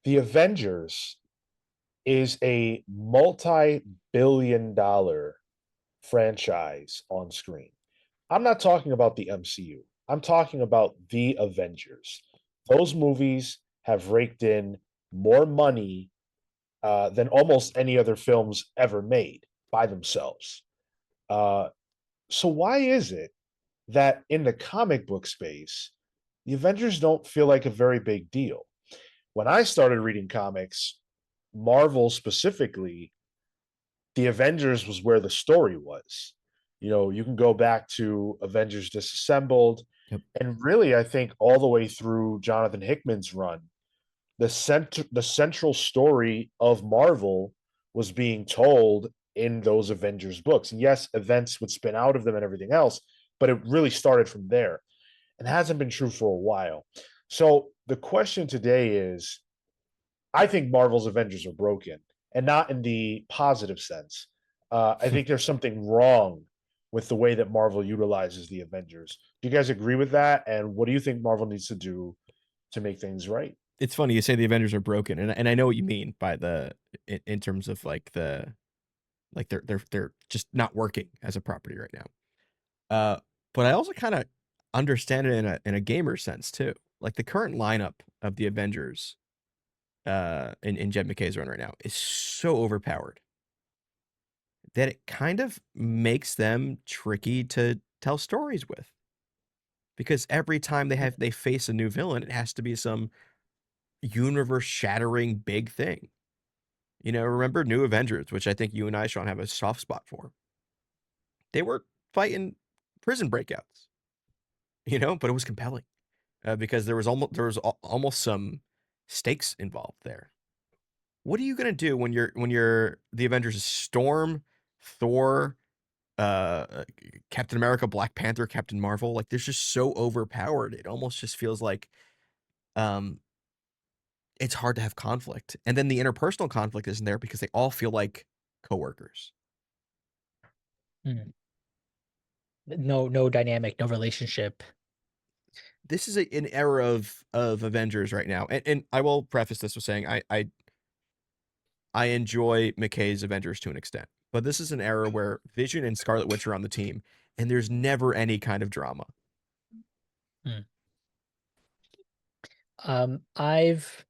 The Avengers is a multi-billion-dollar franchise on screen. I'm not talking about the MCU. I'm talking about the Avengers. Those movies have raked in more money than almost any other films ever made by themselves. Uh, so why is it that in the comic book space, the Avengers don't feel like a very big deal? When I started reading comics, Marvel specifically, the Avengers was where the story was. You know, you can go back to Avengers Disassembled, Yep. and really, I think all the way through Jonathan Hickman's run, the central story of Marvel was being told in those Avengers books. And yes, events would spin out of them and everything else, but it really started from there and hasn't been true for a while. So the question today is, I think Marvel's Avengers are broken, and not in the positive sense. I think there's something wrong with the way that Marvel utilizes the Avengers. Do you guys agree with that? And what do you think Marvel needs to do to make things right? It's funny you say the Avengers are broken, and I know what you mean by in terms of like they're just not working as a property right now. But I also kind of understand it in a gamer sense too. Like the current lineup of the Avengers in Jed McKay's run right now is so overpowered that it kind of makes them tricky to tell stories with. Because every time they face a new villain, it has to be some universe shattering big thing. You know, remember New Avengers, which I think you and I, Sean, have a soft spot for. They were fighting prison breakouts, you know, but it was compelling because there was almost some stakes involved there. What are you gonna do when you're the Avengers? Storm, Thor, Captain America, Black Panther, Captain Marvel. Like, they're just so overpowered. It almost just feels like um, it's hard to have conflict. And then the interpersonal conflict isn't there because they all feel like coworkers. Hmm. No dynamic, no relationship. This is an era of Avengers right now, and I will preface this with saying I enjoy McKay's Avengers to an extent, but this is an era where Vision and Scarlet Witch are on the team, and there's never any kind of drama. Hmm. I've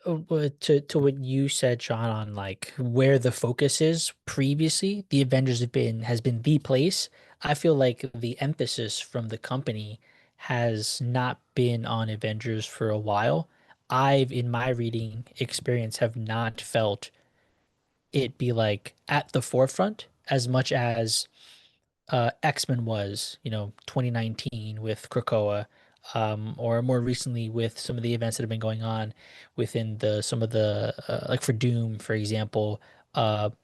to what you said, Sean, on like where the focus is previously, the Avengers has been the place. I feel like the emphasis from the company has not been on Avengers for a while. I've, in my reading experience, have not felt it be like at the forefront as much as X-Men was, 2019 with Krakoa, or more recently with some of the events that have been going on within some of the like for Doom, for example,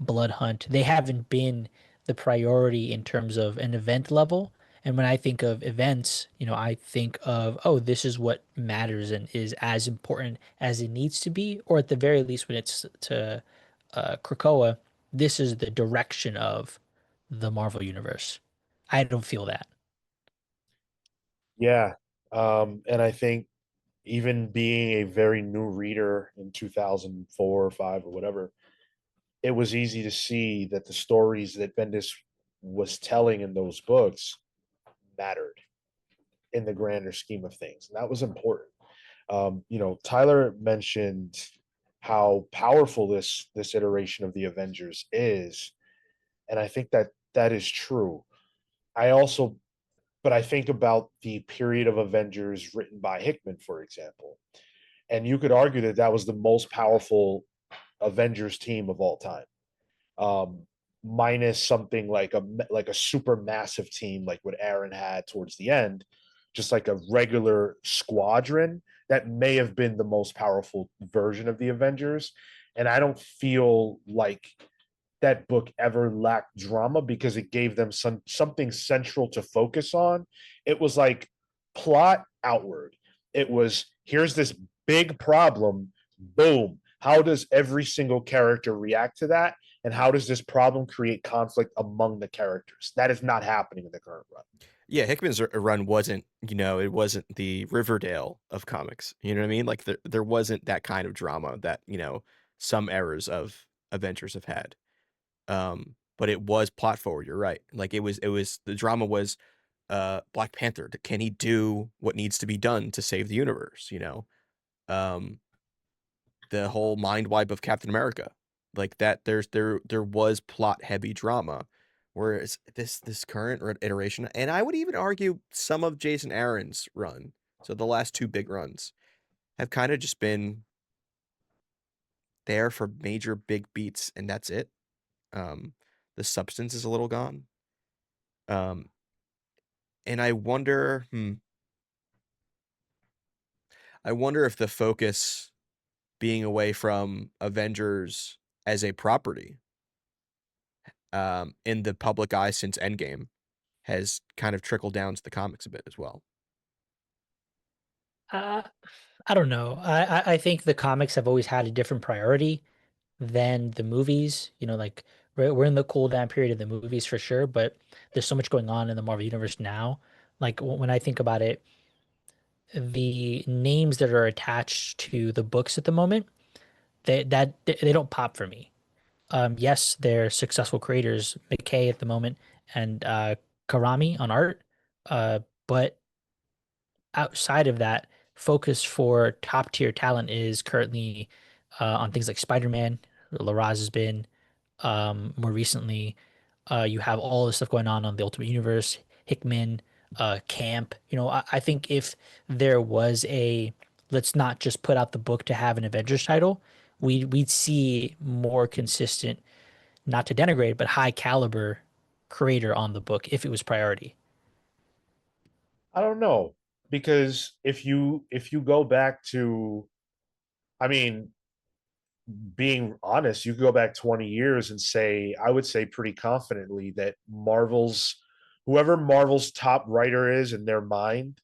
Blood Hunt. They haven't been the priority in terms of an event level. And when I think of events, I think of, oh, this is what matters and is as important as it needs to be, or at the very least, when it's to Krakoa, this is the direction of the Marvel universe. I don't feel that. Yeah. And I think even being a very new reader in 2004 or 5 or whatever, it was easy to see that the stories that Bendis was telling in those books mattered in the grander scheme of things. And that was important. Tyler mentioned how powerful this iteration of the Avengers is, and I think that that is true. I also, but I think about the period of Avengers written by Hickman, for example, and you could argue that that was the most powerful Avengers team of all time. Um, Minus something like a super massive team like what Aaron had towards the end, just like a regular squadron that may have been the most powerful version of the Avengers. And I don't feel like that book ever lacked drama because it gave them something central to focus on. It was like plot outward. It was, here's this big problem, boom. How does every single character react to that? And how does this problem create conflict among the characters? That is not happening in the current run. Yeah, Hickman's run wasn't, it wasn't the Riverdale of comics. You know what I mean? Like there wasn't that kind of drama that, some eras of Avengers have had. But it was plot forward, you're right. Like it was the drama was Black Panther. Can he do what needs to be done to save the universe, Um the whole mind wipe of Captain America. Like that there was plot heavy drama. Whereas this current iteration, and I would even argue some of Jason Aaron's run, so the last two big runs, have kind of just been there for major big beats, and that's it. Um, the substance is a little gone. Um, and I wonder if the focus being away from Avengers as a property, in the public eye since Endgame, has kind of trickled down to the comics a bit as well. Uh, I don't know. I think the comics have always had a different priority than the movies. Like we're in the cool down period of the movies for sure, but there's so much going on in the Marvel universe now. Like when I think about it, the names that are attached to the books at the moment, they don't pop for me. Yes, they're successful creators, McKay at the moment and Karami on art. But outside of that, focus for top tier talent is currently on things like Spider-Man. Laraz has been more recently. You have all this stuff going on the Ultimate Universe, Hickman, Camp. I think if there was a let's not just put out the book to have an Avengers title, we'd see more consistent, not to denigrate, but high caliber creator on the book if it was priority. I don't know, because if you go back to, I mean, being honest, you could go back 20 years and say, I would say pretty confidently that whoever Marvel's top writer is in their mind,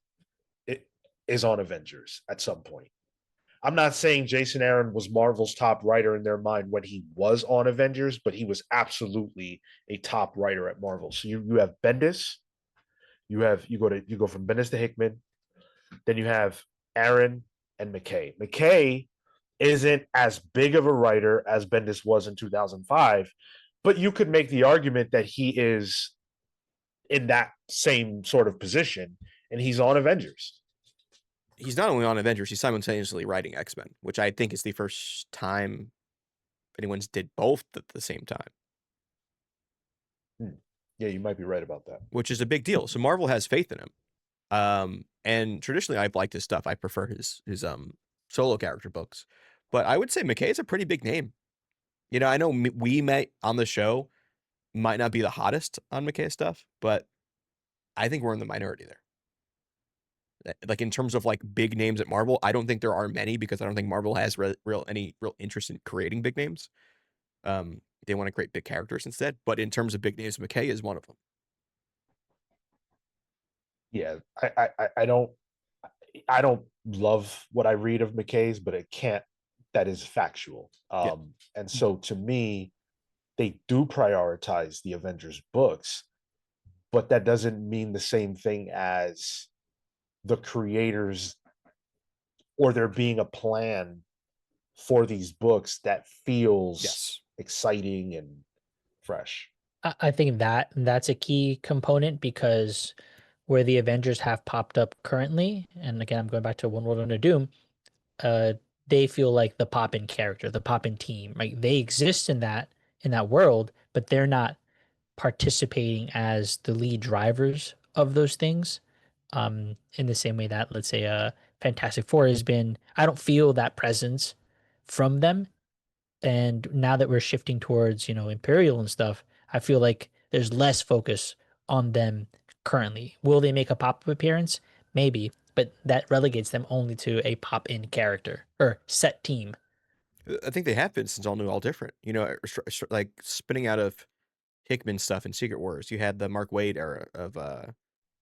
it is on Avengers at some point. I'm not saying Jason Aaron was Marvel's top writer in their mind when he was on Avengers, but he was absolutely a top writer at Marvel. So you have Bendis, you go from Bendis to Hickman, then you have Aaron and McKay. McKay isn't as big of a writer as Bendis was in 2005, but you could make the argument that he is in that same sort of position, and he's on Avengers. He's not only on Avengers, he's simultaneously writing X-Men, which I think is the first time anyone's did both at the same time, Hmm. Yeah, you might be right about that. which is a big deal. So Marvel has faith in him. And traditionally I've liked his stuff. I prefer his solo character books. But I would say McKay is a pretty big name. I know we may on the show might not be the hottest on McKay stuff, but I think we're in the minority there. Like in terms of like big names at Marvel, I don't think there are many because I don't think Marvel has any real interest in creating big names. They want to create big characters instead. But in terms of big names, McKay is one of them. Yeah, I don't love what I read of McKay's, but it can't. That is factual. Yeah, And so to me, they do prioritize the Avengers books, but that doesn't mean the same thing as the creators or there being a plan for these books that feels yes. exciting and fresh. I think that's a key component because where the Avengers have popped up currently, and again, I'm going back to One World Under Doom, uh, they feel like the pop-in character, the pop-in team, right? They exist in that world, but they're not participating as the lead drivers of those things. In the same way that, let's say, Fantastic Four has been, I don't feel that presence from them. And now that we're shifting towards, Imperial and stuff, I feel like there's less focus on them currently. Will they make a pop-up appearance? Maybe, but that relegates them only to a pop-in character or set team. I think they have been since All New, All Different. Like spinning out of Hickman stuff in Secret Wars, you had the Mark Waid era of it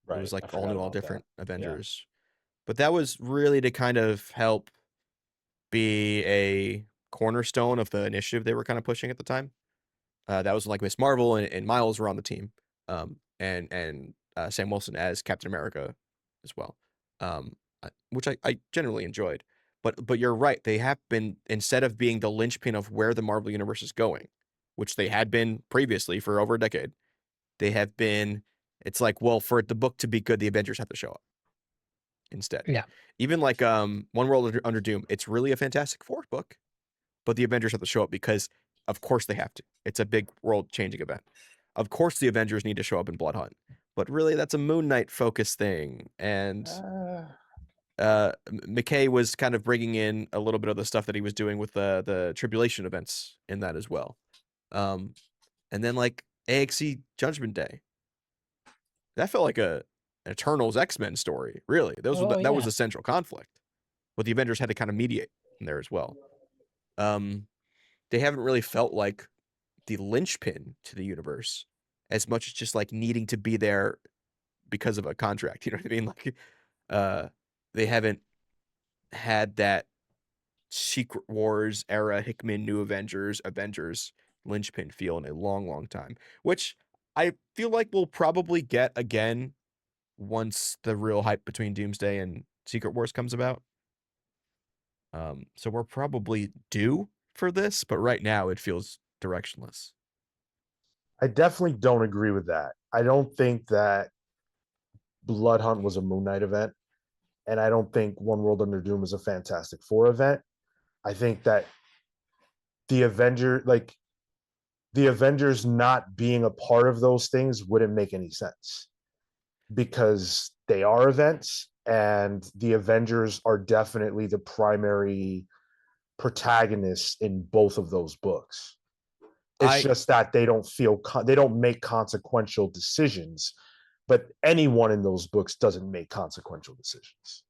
was Right. like I All forgot New, All about that. Different Yeah. Avengers. But that was really to kind of help be a cornerstone of the initiative they were kind of pushing at the time. That was like Miss Marvel and Miles were on the team. And Sam Wilson as Captain America as well, which I generally enjoyed. But you're right. They have been, instead of being the linchpin of where the Marvel Universe is going, which they had been previously for over a decade, they have been, it's like, well, for the book to be good, the Avengers have to show up instead. Yeah. Even like One World Under Doom, it's really a Fantastic Four book, but the Avengers have to show up because of course they have to. It's a big world-changing event. Of course the Avengers need to show up in Blood Hunt, but really that's a Moon Knight focus thing. And McKay was kind of bringing in a little bit of the stuff that he was doing with the Tribulation events in that as well. And then like AXE Judgment Day, that felt like an Eternals X-Men story. Really, that was the central conflict, but the Avengers had to kind of mediate in there as well. They haven't really felt like the linchpin to the universe as much as just like needing to be there because of a contract. You know what I mean? Like, they haven't had that Secret Wars era Hickman New Avengers linchpin feel in a long, long time, which I feel like we'll probably get again once the real hype between Doomsday and Secret Wars comes about. So we're probably due for this, but right now it feels directionless. I definitely don't agree with that. I don't think that Blood Hunt was a Moon Knight event, and I don't think One World Under Doom is a Fantastic Four event. I think that the Avengers not being a part of those things wouldn't make any sense because they are events, and the Avengers are definitely the primary protagonists in both of those books. It's just that they don't make consequential decisions, but anyone in those books doesn't make consequential decisions.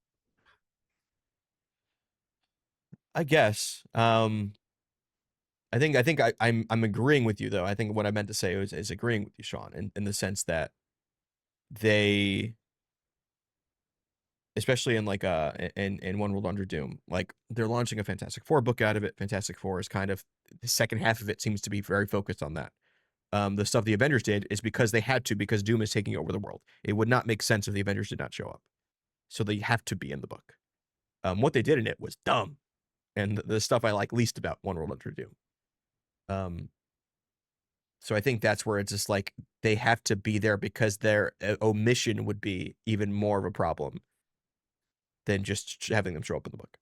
I guess. I'm agreeing with you though. I think what I meant to say is agreeing with you, Sean, in the sense that they, especially in like in One World Under Doom, like they're launching a Fantastic Four book out of it. Fantastic Four is kind of, the second half of it seems to be very focused on that. The stuff the Avengers did is because they had to, because Doom is taking over the world. It would not make sense if the Avengers did not show up. So they have to be in the book. What they did in it was dumb, and the stuff I like least about One World Under Doom. So I think that's where it's just like they have to be there because their omission would be even more of a problem than just having them show up in the book.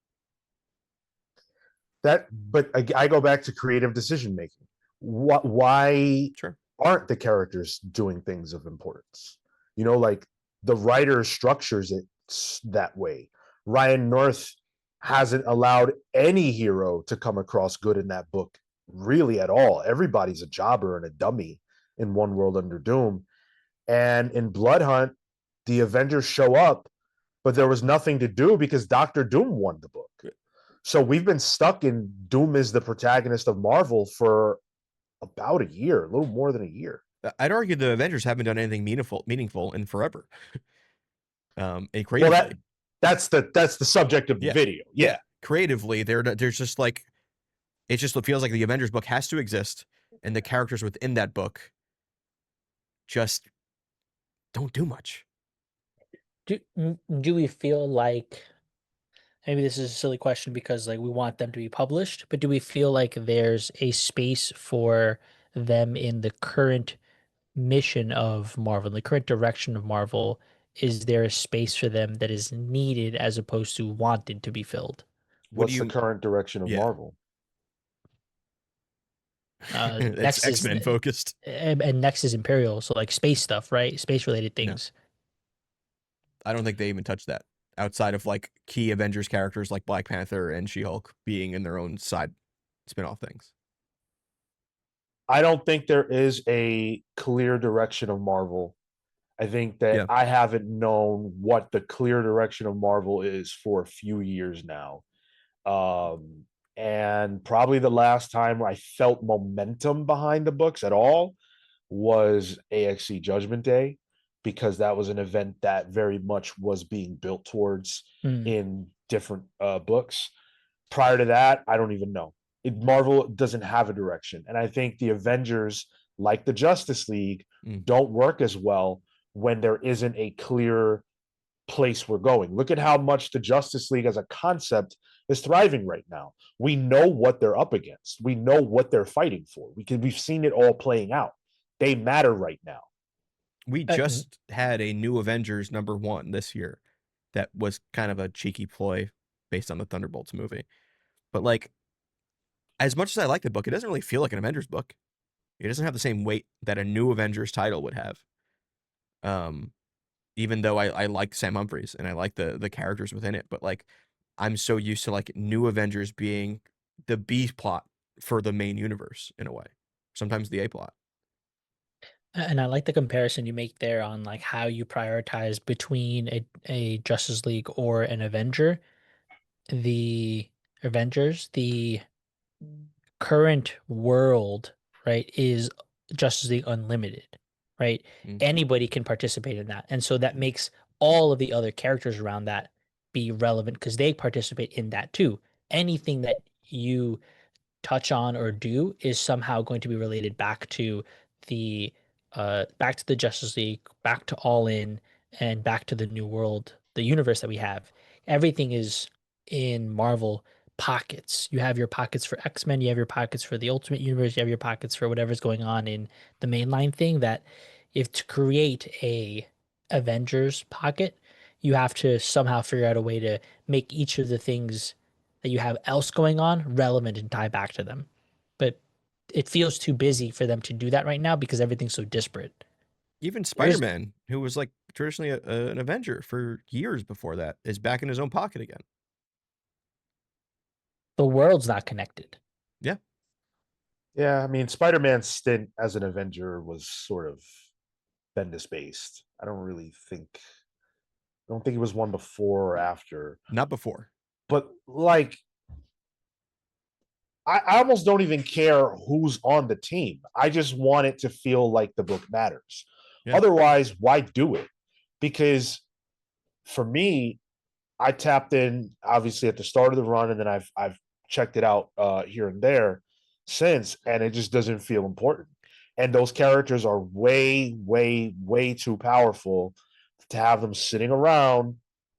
But I go back to creative decision making. Why Sure. aren't the characters doing things of importance? Like the writer structures it that way. Ryan North hasn't allowed any hero to come across good in that book, really at all. Everybody's a jobber and a dummy in One World Under Doom. And in Blood Hunt, the Avengers show up, but there was nothing to do because Doctor Doom won the book. So we've been stuck in Doom is the protagonist of Marvel for about a year, a little more than a year. I'd argue the Avengers haven't done anything meaningful in forever. And creatively, well, that's the subject of the video. Yeah. Creatively, there's just like, it just feels like the Avengers book has to exist, and the characters within that book just don't do much. Do we feel like, maybe this is a silly question because like we want them to be published, but do we feel like there's a space for them in the current mission of Marvel, the current direction of Marvel? Is there a space for them that is needed as opposed to wanted to be filled? What's the current direction of Marvel? It's X-Men focused, and next is Imperial, so like space stuff, right? Space related things. I don't think they even touch that outside of like key Avengers characters like Black Panther and She-Hulk being in their own side spin-off things. I don't think there is a clear direction of Marvel. I think that I haven't known what the clear direction of Marvel is for a few years now. And probably the last time I felt momentum behind the books at all was AXE Judgment Day, because that was an event that very much was being built towards in different books. Prior to that, I don't even know. Marvel doesn't have a direction. And I think the Avengers, like the Justice League, don't work as well when there isn't a clear place we're going. Look at how much the Justice League as a concept is thriving right now. We know what they're up against. We know what they're fighting for. We've seen it all playing out. They matter right now. We just had a new Avengers #1 this year that was kind of a cheeky ploy based on the Thunderbolts movie. But like, as much as I like the book, it doesn't really feel like an Avengers book. It doesn't have the same weight that a new Avengers title would have. Even though I like Sam Humphries and I like the characters within it, but like, I'm so used to like new Avengers being the B plot for the main universe in a way. Sometimes the A plot. And I like the comparison you make there on like how you prioritize between a Justice League or an Avenger. The Avengers, the current world, right, is Justice League Unlimited, right? Anybody can participate in that. And so that makes all of the other characters around that be relevant because they participate in that too. Anything that you touch on or do is somehow going to be related the back to the Justice League, back to All In, and back to the new world, the universe that we have. Everything is in Marvel pockets. You have your pockets for X-Men, you have your pockets for the Ultimate Universe, you have your pockets for whatever's going on in the mainline thing that if to create a Avengers pocket, you have to somehow figure out a way to make each of the things that you have else going on relevant and tie back to them. But it feels too busy for them to do that right now because everything's so disparate. Even There's Spider-Man, who was like traditionally an Avenger for years before that, is back in his own pocket again. the world's not connected. Yeah. Yeah, I mean, Spider-Man's stint as an Avenger was sort of Bendis based. I don't think it was one before or after. Not before. But like, I almost don't even care who's on the team. I just want it to feel like the book matters. Yeah. Otherwise, why do it? Because for me, I tapped in obviously at the start of the run, and then I've checked it out here and there since, and it just doesn't feel important. And those characters are way, way, way too powerful to have them sitting around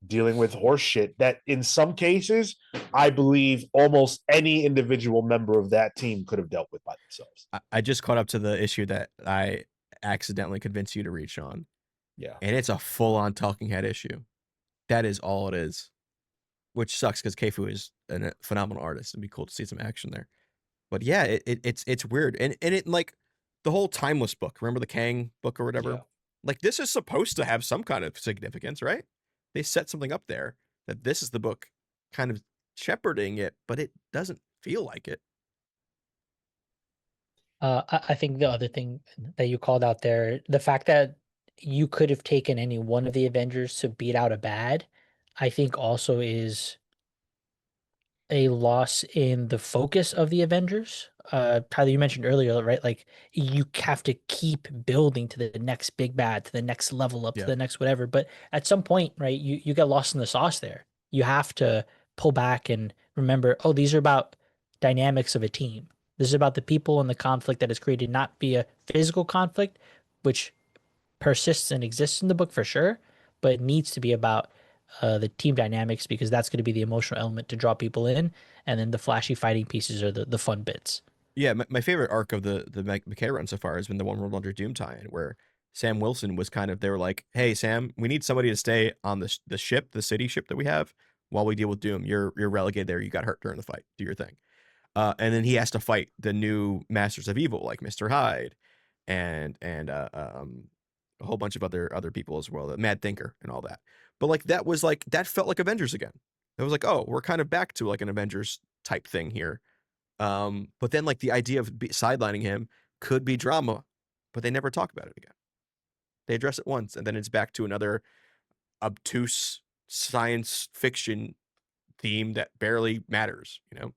dealing with horse shit that in some cases I believe almost any individual member of that team could have dealt with by themselves. I just caught up to the issue that I accidentally convinced you to read, Sean. Yeah. And it's a full-on talking head issue. That is all it is. Which sucks because Keifu is a phenomenal artist. It'd be cool to see some action there. But yeah, it's weird. And it like the whole Timeless book, remember the Kang book or whatever? Yeah. Like this is supposed to have some kind of significance, right? They set something up there that this is the book kind of shepherding it, but it doesn't feel like it. I think the other thing that you called out there, the fact that you could have taken any one of the Avengers to beat out a bad, I think also is a loss in the focus of the Avengers. Tyler, you mentioned earlier, right? Like you have to keep building to the next big bad, to the next level up, to Yeah. the next whatever. But at some point, right, you get lost in the sauce there. You have to pull back and remember, oh, these are about dynamics of a team. This is about the people and the conflict that is created not via physical conflict, which persists and exists in the book for sure, but it needs to be about the team dynamics because that's going to be the emotional element to draw people in, and then the flashy fighting pieces are the fun bits. Yeah, my favorite arc of the McKay run so far has been the One World Under Doom tie-in, where Sam Wilson was kind of, they were like, "Hey Sam, we need somebody to stay on the ship, the city ship that we have, while we deal with Doom. You're relegated there. You got hurt during the fight. Do your thing." And then he has to fight the new Masters of Evil, like Mr. Hyde, and a whole bunch of other people as well, the Mad Thinker and all that. But like that felt like Avengers again. It was like, oh, we're kind of back to like an Avengers type thing here. But then like the idea of sidelining him could be drama, but they never talk about it again. They address it once, and then it's back to another obtuse science fiction theme that barely matters, you know?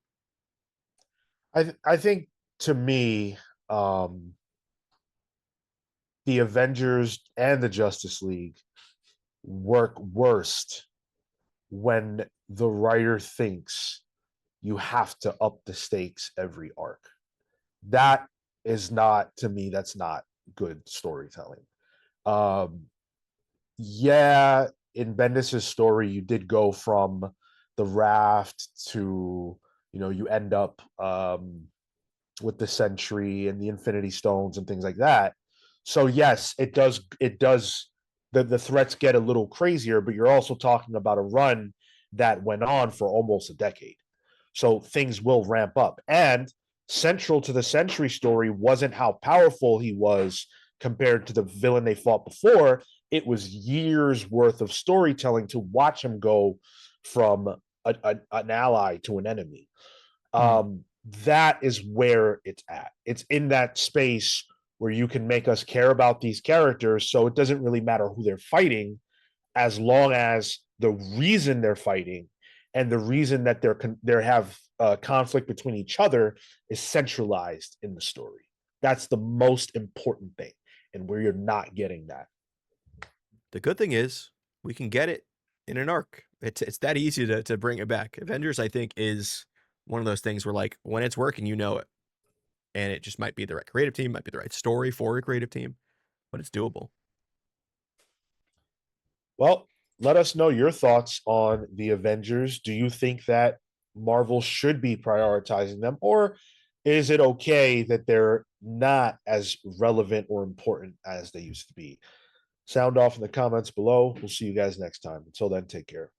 I think to me, the Avengers and the Justice League work worst when the writer thinks you have to up the stakes every arc. That is not, to me, that's not good storytelling. Yeah, in Bendis's story, you did go from the raft to, you end up with the Sentry and the Infinity Stones and things like that. So yes, it does the threats get a little crazier, but you're also talking about a run that went on for almost a decade. So things will ramp up. And central to the Sentry story wasn't how powerful he was compared to the villain they fought before. It was years worth of storytelling to watch him go from an ally to an enemy. That is where it's at. It's in that space where you can make us care about these characters. So it doesn't really matter who they're fighting, as long as the reason they're fighting and the reason that they have conflict between each other is centralized in the story. That's the most important thing, and where you're not getting that. The good thing is we can get it in an arc. It's that easy to bring it back. Avengers, I think, is one of those things where like when it's working, you know it. And it just might be the right creative team, might be the right story for a creative team, but it's doable. Well, let us know your thoughts on the Avengers. Do you think that Marvel should be prioritizing them, or is it okay that they're not as relevant or important as they used to be? Sound off in the comments below. We'll see you guys next time. Until then, take care.